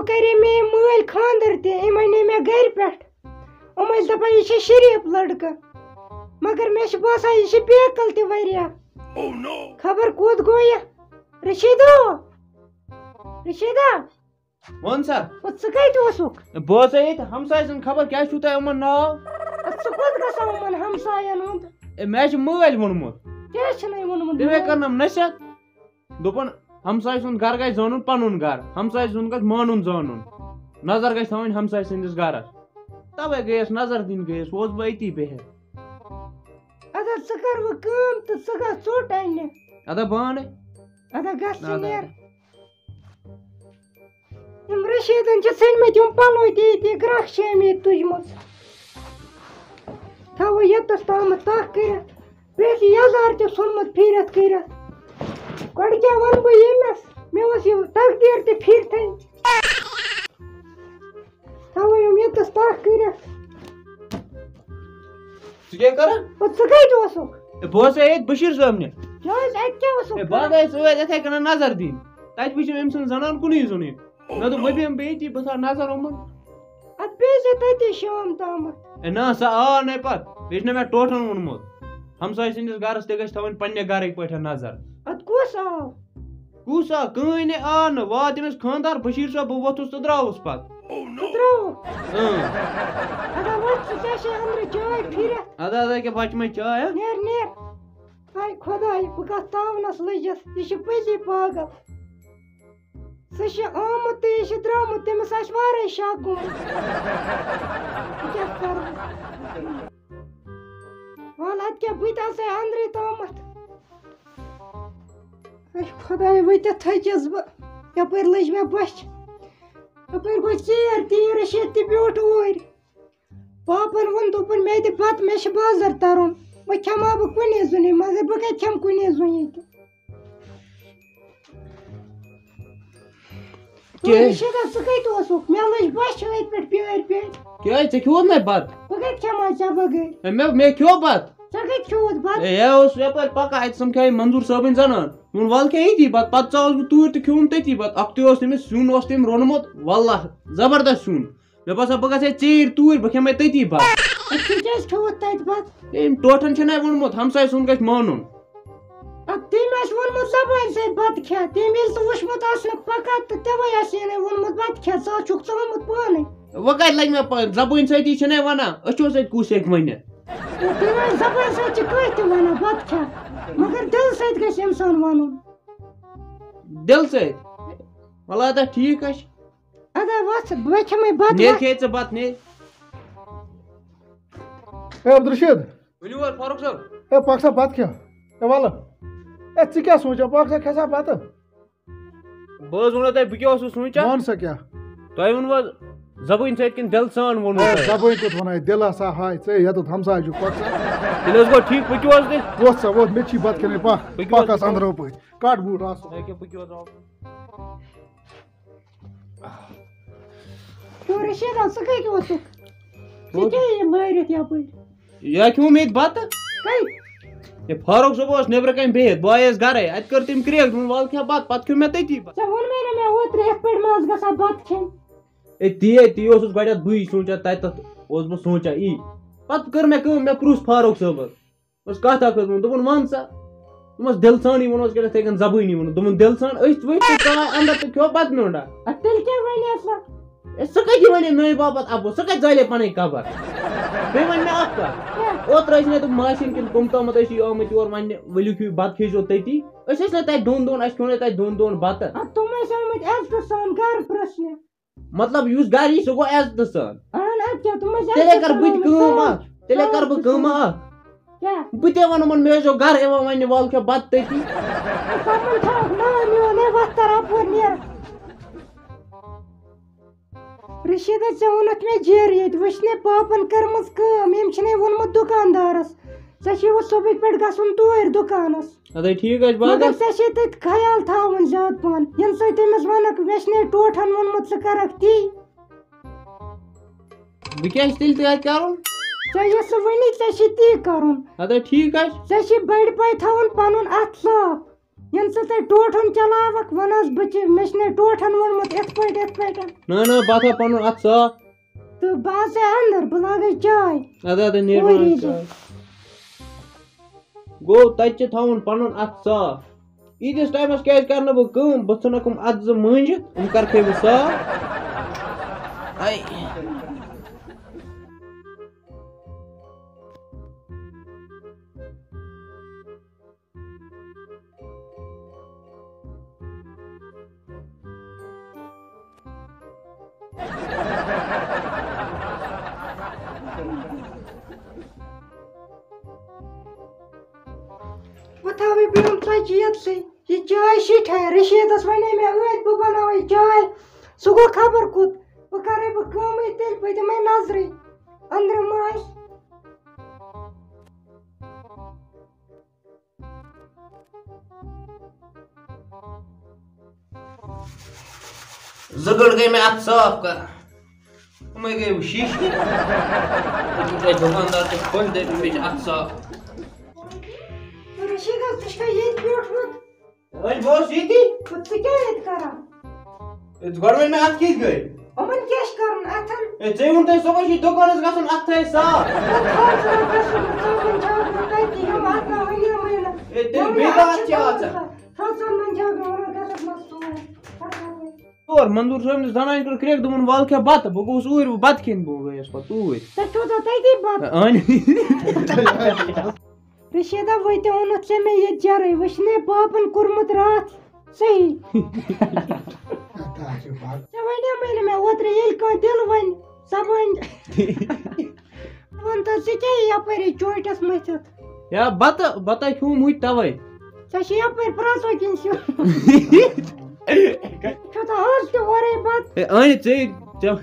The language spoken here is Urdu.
کرے مے مٲلۍ خاندر تہِ أمۍ أنے مےٚ گرِ پٮ۪ٹھ یِم ٲسۍ دپان یہِ چھِ شریٖف لڑکہٕ مگر مےٚ چھُ باسان یہِ چھِ بیکل تہِ واریاہ خبر کوٚت گوٚو یہِ رشیٖدا وَن سا ژٕ کتہِ اوسُکھ بہٕ اوسے ییٚتہِ ہمساے سٕنٛد خبر کیٛاہ چھُو تۄہہِ یِمن ناو ژٕ کوٚت گژھان یِمن ہمساین ہُنٛد مےٚ چھُ مٲلۍ ووٚنمُت کیٛاہ چھُنَے ووٚنمُت تٔمۍ کٔرنم نصیحت دوٚپُن ہمساے سُنٛد گرٕ گژھِ زانُن پنُن گرٕ ہمساے سُنٛد گژھِ مانُن زانُن نظر گژھِ تھاوٕنۍ ہمساے سٕنٛدِس گرس تَوے گٔیَس نظر دِنہِ گٔیَس اوسُس بہٕ أتی بِہِتھ اَدا ژٕ کر وۄنۍ کٲم تہٕ ژٕ گژھ ژوٚٹ اَننہِ ادا بہٕ اَنے اَدا گژھ ژٕ نیر یِم رشیٖدن چھِ ژھٕنمٕتۍ یِم پَلو تہِ ییٚتہِ گرٛکھ چھِ أمۍ ییٚتہِ تُجمٕژ تھاوو یوٚتَس تامَتھ تَکھ کٔرِتھ بیٚیہِ چھِ یَزار تہِ ژھُنمُت پھیٖرِتھ کٔرِتھ گۄڈٕ کیٛاہ وَنہٕ بہٕ ییٚمِس مےٚ اوس یہِ تقدیٖر تہِ پھیٖرتھٕے تھاوو یِم یوٚتَس تَکھ کٔرِتھ ژٕ کیٛاہ کران ژٕ کَتہِ اوسُکھ بہٕ اوسے ییٚتہِ بشیٖر صٲبنہِ کیٛازِ اَتہِ کیٛاہ اوسُکھ بہٕ گٔیَس ٲدۍ یِتھَے کٔنۍ نظر دِنۍ تَتہِ وٕچھِم أمۍ سٕنٛز زنان کُنُے زوٚنُے مےٚ دوٚپ وۄنۍ بیٚہمہٕ بہٕ ییٚتی بہٕ تھاو نظر یِمن اَدٕ بیٚہزِ تٔتی شام تامَتھ نہ سۄ آو نَے پتہٕ بیٚیہِ چھُ نہ مےٚ ٹوٹھن ووٚنمُت ہمساے سٕنٛدِس گرس تہِ گژھِ تھاوٕنۍ پننہِ گرٕکۍ پٲٹھۍ نظر اَدٕ کُس آو کُس آو کٕہٕنۍ نَے آو نہٕ واتہِ تٔمِس خانٛدار بشیٖر صٲب بہٕ ووٚتھُس تہٕ درٛاوُس پتہٕ ژٕ ترٛاوُکھ اَدا وۄنۍ ژٕ ژےٚ چھے أنٛدرٕ چاے پھِرِتھ ادا ادا کیٛاہ بچہِ مےٚ چاے ہا نیر نیر ہاے خۄداے بہٕ کَتھ تاونَس لٔجِس یہِ چھُ پٔزی پاگل سُہ چھُ آمُت تہٕ یہِ چھُ درٛامُت تٔمِس آسہِ وارَے شک گوٚمُت کیٛاہ کَرٕ وَلہٕ اَدٕ کیٛاہ بہٕ تہِ آسَے أنٛدرٕے تامَتھ اے خۄداے ؤتِتھ تھٔچِس بہٕ یَپٲرۍ لٔج مےٚ بۄچھِ یَپٲرۍ گوٚو ژیر تیٖر رشیٖد تہِ بیوٗٹھ اوٗرۍ پاپَن ووٚن دوٚپُن مےٚ دِ بَتہٕ مےٚ چھُ بازر تَرُن وۄنۍ کھٮ۪مہٕ ہا بہٕ کُنی زوٚنٕے مگر بہٕ کَتہِ کھٮ۪مہٕ کُنی زوٚن ییٚتہِ رشیٖدا ژٕ کَتہِ اوسُکھ مےٚ لٔج بۄچھِ أتھۍ پٮ۪ٹھ پیٲرۍ کیٛازِ ژےٚ کھیوٚوُت نَے بتہٕ بہٕ کَتہِ کھٮ۪مہٕ ہا ژےٚ بغٲر مےٚ کھیوٚو بتہٕ ژےٚ کَتہِ کھیوٚوُتھ بَتہٕ ہے اوس یپٲرۍ پکان اَتہِ سَمکھے منظوٗر صٲبٕنۍ زنان ووٚن وَلہٕ کھے ییٚتی بتہٕ پتہٕ ژاوُس بہٕ توٗرۍ تہٕ کھیوٚوُم تٔتی بتہٕ اَکھتُے اوس تٔمِس سیُن اوس تٔمۍ روٚنمُت وَللہ زبردست سیُن مےٚ باسان بہٕ گژھٕ ہے ژیٖرۍ توٗرۍ بہٕ کھٮ۪مے تٔتی بتہٕ ژٕ کیٛازِ کھیوٚوُتھ تَتہِ بَتہٕ أمۍ ٹوٹھن چھُنَے ووٚنمُت ہمساے سُنٛد گژھِ مانُن اَدٕ تٔمۍ آسہِ ووٚنمُت زبانہِ سۭتۍ بَتہٕ کھےٚ تٔمۍ ییٚلہِ ژٕ وٕچھمُت آسنہٕ پَکان تہٕ تَوَے آسہِ یہِ ووٚنمُت بَتہٕ کھےٚ ژٕ چھُکھ ژٕ آمُت پانَے وۄنۍ کَتہِ لگہِ مےٚ زبٲنۍ سۭتی چھِنَے وَنان أچھو سۭتۍ کُس ہیٚکہِ ؤنِتھ تٔمۍ زبانہِ سۭتۍ چھِ کٲنٛسہِ تہِ وَنان بَتہٕ کھےٚ مگر دِلہٕ سۭتۍ گژھِ اِنسان وَنُن دِلہٕ سۭتۍ وَلہٕ اَدا ٹھیٖک حظ چھُ اَدا وَژھ بہٕ کھٮ۪مَے بَتہٕ نیرِ کھے ژٕ بَتہٕ نیرِ اے عبدالرشیٖد ؤنِو حظ فاروق صٲب اے پَک سا بَتہٕ کھٮ۪و اے وَلہٕ اے ژٕ کیٛاہ سونٛچان پَک سا کھےٚ سا بَتہٕ بہٕ حظ ووٚنو تۄہہِ بہٕ کیٛاہ اوسُس سونٛچان وَن سا کیٛاہ تۄہہِ ووٚنوٕ حظ زبٲنۍ سۭتۍ کِنہٕ دِلہٕ سان ووٚنوٕ زبٲنۍ کوٚت وَناے دِل ہسا ہاے ژے ییٚتٮ۪تھ ہمساے چھُکھ پَک سا تیٚلہِ حظ گوٚو ٹھیٖک پٔکِو حظ تیٚلہِ ووٚتھ سا ووٚتھ مےٚ تہِ چھی بَتہٕ کھٮ۪نٕے پَک پَک آس أنٛدرو پٔتۍ کَٹ بوٗٹھ آس پٔکِو حظ رشیٖدا ژٕ کَتہِ اوسُکھ ژٕ کیٛاہ یہِ مٲرِتھ یَپٲرۍ یا کھیوٚم ییٚتہِ بَتہٕ کَتہِ ہے فاروق صٲب اوس نیٚبرٕ کَنۍ بِہِتھ بہٕ آیَس گرے اَتہِ کٔر تٔمۍ کرٛیک دوٚپُن وَلہٕ کھےٚ بَتہٕ پَتہٕ کھیوٚو مےٚ تٔتی بَتہٕ ژےٚ ووٚنمَے نہ مےٚ اوترٕ یِتھ پٲٹھۍ مہ ٲس گژھان بَتہٕ کھیٚنۍ ہے تی اوسُس گۄڈٕنٮ۪تھ بٕے سونٛچان تَتٮ۪تھ اوسُس بہٕ سونٛچان یی پَتہٕ کٔر مےٚ کٲم مےٚ پرٛژھ فاروق صٲبَس اوس کَتھ اکھ ٲس دوٚپُن وَن سا دوٚپمَس دِلہٕ سانٕے ووٚنُس کِنہٕ یِتھَے کٔنۍ زبٲنی ووٚنُس دوٚپُن دِلہٕ سان أسۍ ؤتھۍ تہٕ ژاے اَنٛدر تہٕ کھیوٚو بَتہٕ میونٛڈا اَدٕ تیٚلہِ کیٛاہ وَنہِ سۄ سُہ کَتہِ وَنے میٛانہِ باپَتھ اَپُز سُہ کَتہِ زالے پَنٕنۍ قبر بیٚیہِ وَنہِ مےٚ اَکھ کَتھ اوترٕ ٲسۍ مےٚ دوٚپ ماسہِ ہِنٛدۍ کِنہٕ کٕم تامَتھ ٲسی آمٕتۍ یور وَننہِ ؤلِو کھیٚیِو بَتہٕ کھیٚزیو تٔتی أسۍ ٲسۍ نہ تَتہِ دۄن دۄہَن اَسہِ کھیوٚو نہٕ تَتہِ دۄن دۄہَن بَتہٕ اَدٕ تِم ٲسۍ آمٕتۍ عزتہٕ سان گرٕ پرٛژھنہِ مطلب یُس گرِ یی سُہ گوٚو عزتہٕ سان اَہن اَدٕ کیٛاہ تِم ٲسۍ تیٚلے کَرٕ بہٕ تہِ کٲم اَکھ تیٚلے کَرٕ بہٕ کٲم اَکھ کیٛاہ بہٕ تہِ وَنہٕ یِمَن مےٚ ٲسۍزیو گرٕ یِوان وَننہِ وَلہٕ کھےٚ بَتہٕ تٔتی پَتہٕ تھاوَکھ ناو میون ہے وَتھ تَر اَپور نیرٕ رشیٖدا ژےٚ ووٚنُتھ مےٚ جیرٕ ییٚتہِ وٕچھنَے پاپَن کٔرمٕژ کٲم أمۍ چھِنَے ووٚنمُت دُکاندارَس ژےٚ چھُے وۄنۍ صُبحٕکۍ پٮ۪ٹھ گژھُن توٗرۍ دُکانَس اَدے ٹھیٖک حظ بہٕ مگر ژےٚ چھے تَتہِ خیال تھاوُن زیادٕ پَہَن ییٚمہِ سۭتۍ تٔمِس وَنَکھ مےٚ چھِنَے ٹوٹھَن ووٚنمُت ژٕ کَرَکھ تی بہٕ کیٛاہ چھُس تیٚلہِ تہِ کَرُن ژےٚ یہِ سُہ وٕنی ژےٚ چھِ تی کَرُن اَدے ٹھیٖک حظ ژےٚ چھِ بٔڑۍ پاے تھاوُن پَنُن اَتھٕ صاف ین سا تۄہہِ ٹوٹھن چلاوکھ ون حظ بچہِ مےٚ چھُ ٹوٹھن ووٚنمُت یِتھ پٲٹھۍ نہ نہ بہٕ تھاو پنُن اتھ صاف تہٕ بہٕ آسے اندر بہٕ لاگے چاے ادا نیرِ گوٚو تتہِ چھِ تھاوُن پنُن اتھ صاف ییٖتِس ٹایمس کیازِ کرٕ نہٕ بہٕ کٲم بہٕ ژھٕنکھ یِم اتھ زٕ مٲنجِتھ یِم کرکھے بہٕ صاف بہٕ تھاوٕے برٛونٛہہ ژۄچہِ ییٚتسٕے یہِ چاے شِٹھے رشیٖدس ونے مےٚ ٲدۍ بہٕ بناوے چاے سُہ گوٚو خبر کوٚت وۄنۍ کرے بہٕ کٲمٕے تیٚلہِ بہٕ دِمے نظرٕے أنٛدرٕ ما آسہِ زٕ گٲنٛٹہٕ گٔے مےٚ اتھ صاف کران یِمے گٔے وۄنۍ شیٖشہِ دُکاندار تہِ خۄش دٔپۍ مےٚ چھِ اتھ صاف رشیٖدا ژٕ چھُکھا ییٚتہِ بیوٗٹھمُت وۄنۍ بہٕ اوسُس ییٚتی ژٕ کیٛاہ ییٚتہِ کران گۄڈٕ ؤنۍ مےٚ اتھ کِتھ گٔے یِمن کیٛاہ چھُ کرُن اَتھن ژےٚ ووٚن تۄہہِ صبحس چھُے دُکانس گژھُن اتھ تھٲے صاف اور منظور صٲبنہِ زنانہِ کٔر کرٛیٚکھ دوٚپُن وَلہٕ کھےٚ بتہٕ بہٕ گوٚوُس اوٗرۍ وۄنۍ بتہٕ کھٮ۪نہِ بہٕ گٔیَس پتہٕ توٗرۍ رشیٖدا وۄنۍ تہِ ووٚنُتھ ژےٚ مےٚ ییٚتہِ جرے وۄنۍ چھُنَے پاپن کوٚرمُت راتھ صحیح ژےٚ وَنیٛومَے نہٕ مےٚ اوترٕ ییٚلہِ کانٛہہ دِل وَنہِ سۄ بَنہِ وَن تہٕ ژٕ کیٛاہ یپٲری چوٹس مٔتھِتھ یا بتہ کھیوٚم ہُتہِ تَوَے ژےٚ چھِ یپٲرۍ پرٛژھو کِنۍ سیُن کھیوٚتھا آز تہِ اورَے بتہٕ أنۍ ژےٚ